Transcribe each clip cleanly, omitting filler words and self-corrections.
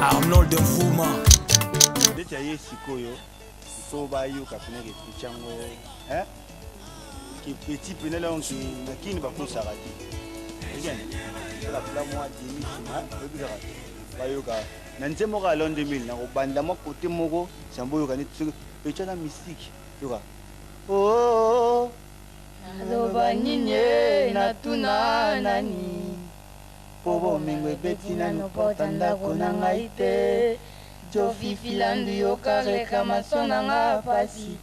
Arnold Mfuma. Deti ya sikoyo so ba yo ka pene ke pichango ki petit pene la on ki nakini ba ko sarati igen la pla moi demi sima be ba yo ka nanze mo ka lon 2000 na ko banda mo kote moko sambo yo ka ni pechana mystique yo ka oh aloba nyinye na tuna nani pobo mingwe betina no porta ndako na ngai te jo fifilandu yo kareka masona nga pasi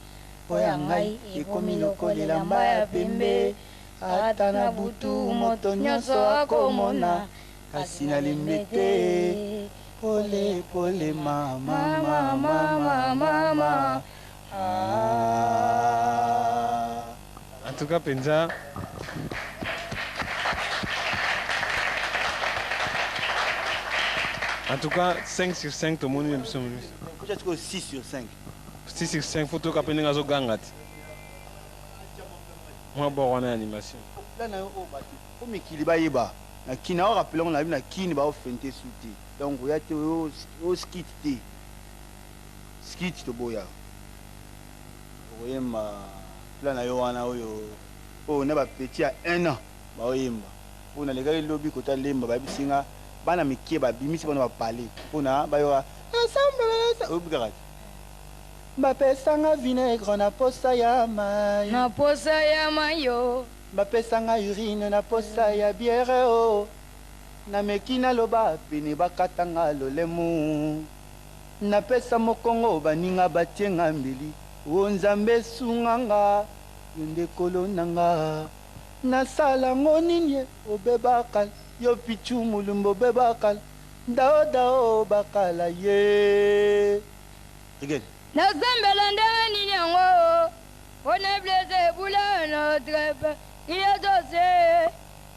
oya ngai ekomi lokolela mbaya pembe ata na butu moto nyonso akomona kasi nalembe te pole pole mama mama mama En tout cas penza en tout cas 5 sur 5 tout le monde est peut-être 6 sur 5 6 sur 5 photos ka peninga zo gangati moi bon on a animation là na o ba ko mikili ba yeba na kina o rappelons na na kini ba o fente souti donc ya te o skit te skit to boya o yema là na yo wana oyo o na ba petit à 1 an ba o yemba o na lega lobi ko ta lemba ba bisinga bana mikie ba bimisi bana ba parler pona ba yo ensemble o bigara bapesanga vinaigre na posa ya mai na posa ya mayo bapesanga urine na posa ya biere o na mekina loba pene bakatanga lolemu napesa mokongo baninga batienga mbeli o nzambe sunganga yonde kolo nanga nasala ngonini obebakal yo pichu mulumbo bebakal dao dao bakala ye again na zambela ndani nyango ona bleze bula no trepe iya dose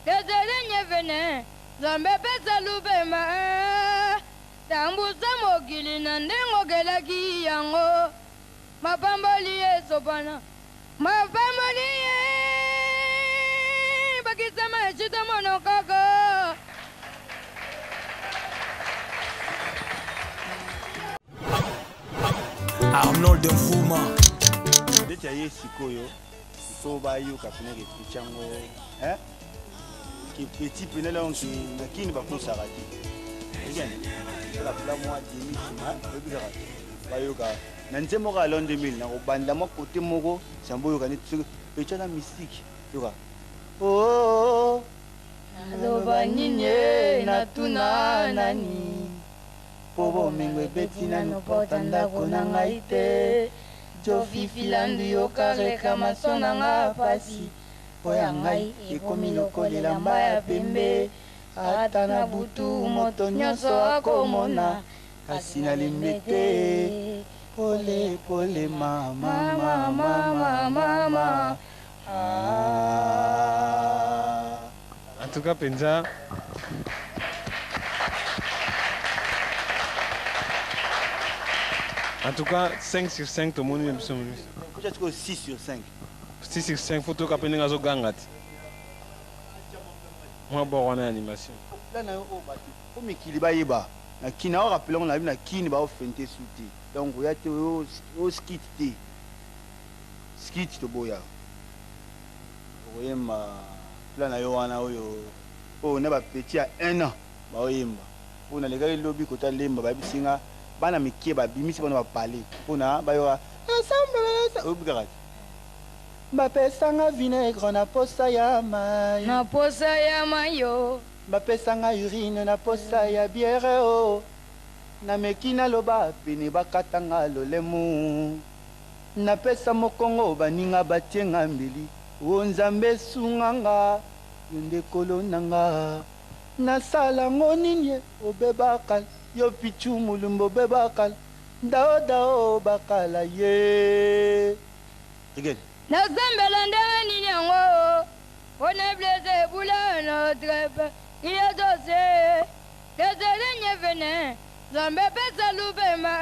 tezele nyevene zambe pesa lubema tambuza mogili na ndengo gelaki yango mapamboli esopana mapamboli bakisema chita mono kaka Arnold Mfuma. Deti ya sikoyo so ba yo ka pene ke pichango ki petit pene la on ki nakini ba ko sarati igen la pla moi demi sima be bigara ba yo ka nanze mo ka lon 2000 na ko banda mo kote moko sambo yo ka ni pechana mystique yo ka oh aloba nyinye na tuna nani pobo mingwe betina no porta ndako na ngai te jo fifilandu yo kareka masona nga pasi oya ngai ekomi lokolela mbaya pembe ata na butu moto nyonso akomona kasi nalembe te pole pole mama mama mama en tout cas penza en tout cas 5 sur 5 tout le monde est peut-être 6 sur 5 6 sur 5 photos ka peninga zo gangati moi bon on a animation là na o ba ko mikili ba yeba na kina o rappelons na kini ba o fente souti donc ya te o skit te skit to boya o yema là na yo wana oyo o na ba petit à 1 an ba o yemba o na lega lobi ko ta lemba ba bisinga bana mikie ba bimisi bana ba parler pona ba yo ensemble o bigara bapesanga vinaigre na posa ya mai na posa ya mayo bapesanga urine na posa ya biere o na mekina loba pene bakatanga lolemu napesa mokongo baninga batienga mbeli o nzambe sunganga yonde kolo nanga nasala ngonini obebakal yo pichu mulumbo bebakal dao dao bakala ye again na zambela ndani nyango ona bleze bula no trepe iya dose tezele nyevene zambe pesa lubema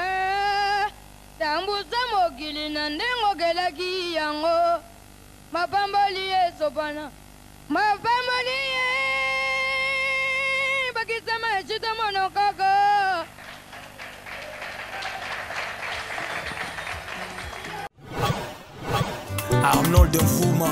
tambuza mogili na ndengo gelaki yango mapamboli esopana mapamboli bakisema chita mono kaka Arnold Mfuma.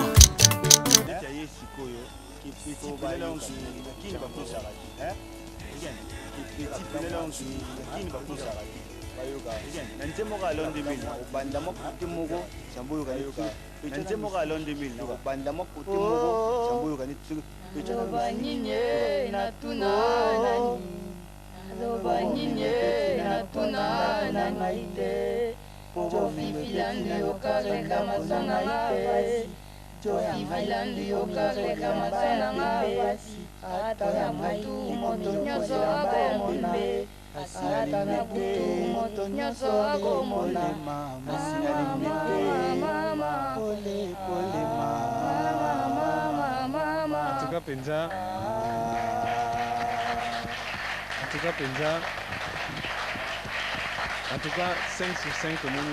En tout cas, 5 sur 5 tout le monde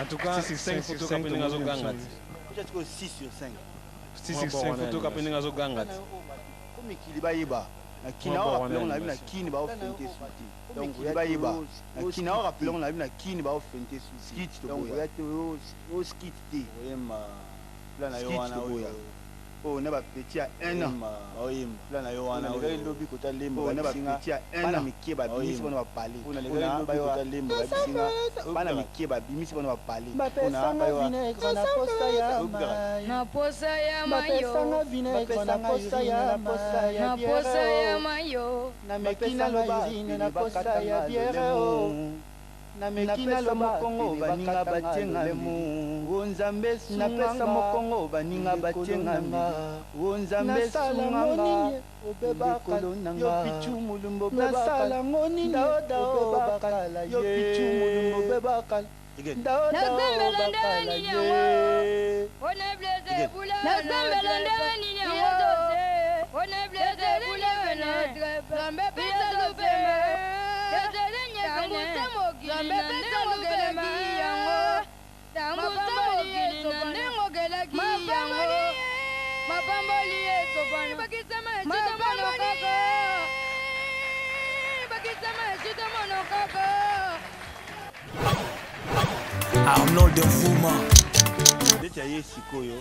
en tout cas, 6 sur 5 photos que nous avons gagné. Peut-être 6 sur 5. 6 sur 5 photos que nous avons gagné. Comme Kilibaïba, Kina rappelons la Kini va fente souti. Donc Kilibaïba, Kina rappelons la Kini va fente souti. Skit donc il y a au skit té. Oh, on a petit à 1 an. Là, on a le lobby côté limbo. On a petit à 1 an. Qui va bien, si on va parler. On a le lobby côté limbo. On a qui va bien, si on va parler. On a na posa ya mayo. Na mekina lobby na posa ya bière. Na mekina lo mokongo baninga batenga lemu wonzambe sunanga mokongo baninga batenga wonzambe sunanga obeba kolonanga yo pichu mulumbo beba sala ngoni dao bakala yo pichu mulumbo beba kala dao bakala ye on est blessé boula na zambela ndani nyango on est blessé boula notre zambe pesa lupema Arnold Mfuma. Detaye sikoyo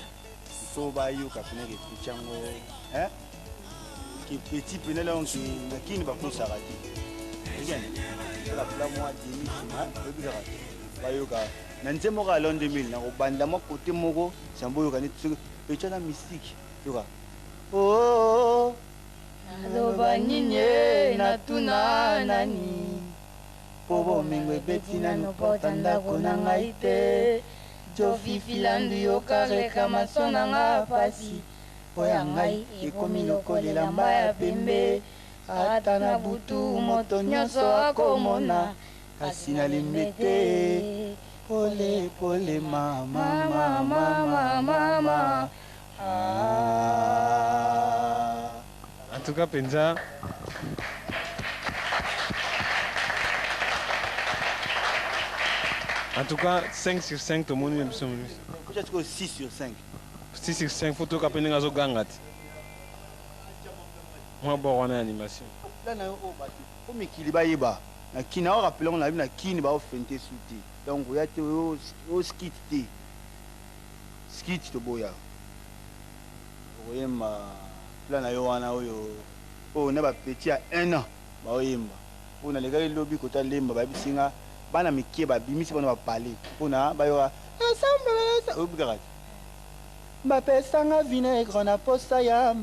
so ba yo ka pene ke chango ki petit pene la on ki ba ko sarati la moi demi bayoka na nzemo ka lon 2000 na ko banda mo kote moko sambo yoka ni petana mystique yoka oh aloba nyinye na tuna nani pobo mengwe betina no porta ndako na ngai te jo fifilandu yoka reka masona nga pasi oya ngai ekomi lokolela mbaya pembe ata na butu moto nyonso akomona kasi nalimbi te pole pole mama En tout cas, Penza. En tout cas, 5 sur 5 tout le monde aime ça. Peut-être 6 sur 5. 6 sur 5 photos que nous avons gagné. Moi, bon, on a animation. Là, comme Kilibaïba, Kina rappelons la vie, Kini va fente souti. Donc, il y a au skit té. Skit to boya. Oui, là, on a petit à 1 an. On a les gars, lobby côté limba, babisinga, bana miki, babimisi, on va parler. On a, bayoa, ensemble, obligatoire. Bapesanga vinaigre na posa ya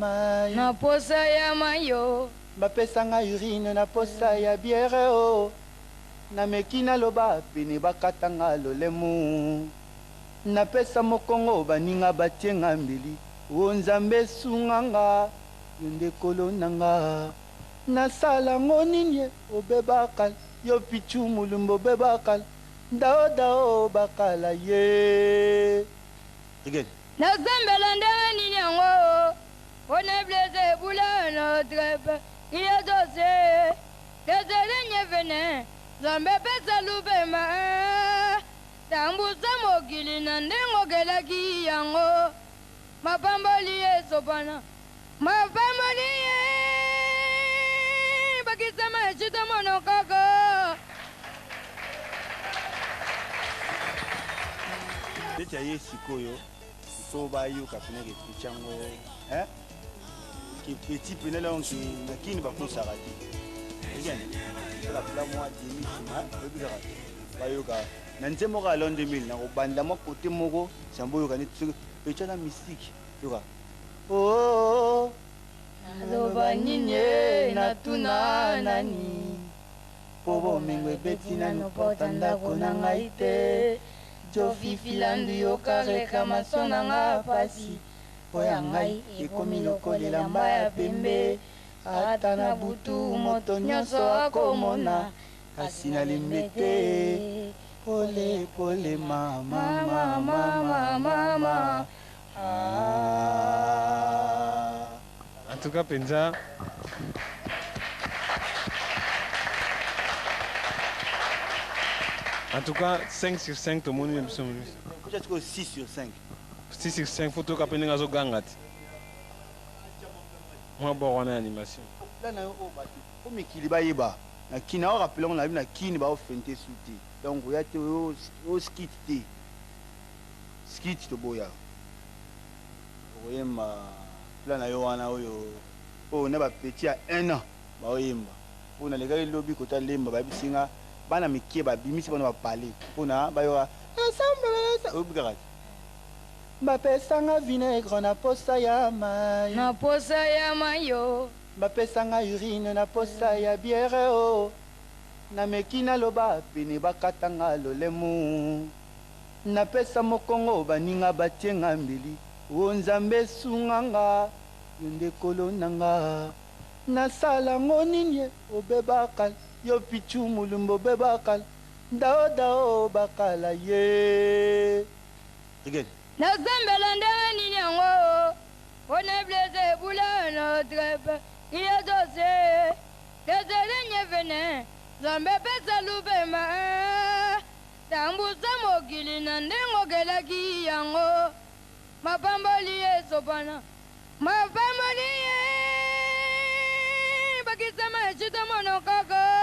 mayo bapesanga urine na posa ya bière o na mekina loba pene bakatanga lolemu napesa mokongo baninga batienga mbeli o nzambe sunganga yonde kolonanga nasala ngonini obebakal yo pichu mulumbo bebakal dao bakala ye again. N'azambela ndani nyango, on est blessé pour notre paix. Il est dosé, désolé n'y venez, zambe pesa lubema. Tambusa mokili nandengo gelaki yango, mapamboli esopana, mapamboli bakisama chita monokako. Beti aye sikoyo. So ba yo kapene ke pichango. Qui petit pene là on qui nakini ba ko sarati. Again. La pla moi demi bebira. Ba yo ka. Nanze mo ka lon 2000 na ko banda mo kote moko sambo yo ka ni pechana mystique. Yo ka. Oh. Aloba ninye natuna nani Pobo mingwe betina no porta ndako na ngai te jo fifilandu yokareka maso na nga pasi po ya ngai ekomi lokolela mba ya pembe ata na butu moto nyonso akomona kasi nalembe te pole pole mama mama mama En tout cas, Penza. En tout cas, 5 sur 5, tout le monde aime ça. Peut-être que 6 sur 5. 6 sur 5 photos qui peuvent nous gagner. Moi, bon, on a animation. Là, on a équilibré. Na kina on rappelle on a vu na kini ba ofente souti. Donc il y a au skit té. Skit to boya. Oyemba plan na yo wana oyo. Oh na ba petit à 1 an ba oyemba. On a les gars lobby kota lemba ba bisinga bana mikie ba bimisi bana ba parler. Pona ba yo ensemble ça obigarati. Bapesanga vinaigre na posa ya mai. Na posa ya mayo. Bapesanga urine na posa ya bière o. Na mekina loba pene bakatanga lolemu. Na pesa mokongo baninga batienga mbeli. O nzambe sunganga yonde kolonanga. Na sala ngoninye obebakal yo pichu mulumbo bebakal. Dao dao bakala ye. Again. Na zambela ndani nyango. On est blessé pour notre paix. Il est dosé. Désolé nye vene. Zambe pesa lubema. Tambusa mokili na ndengo gelaki yango. Mapamboli esopana. Mapamboli bakisama chita monokaka.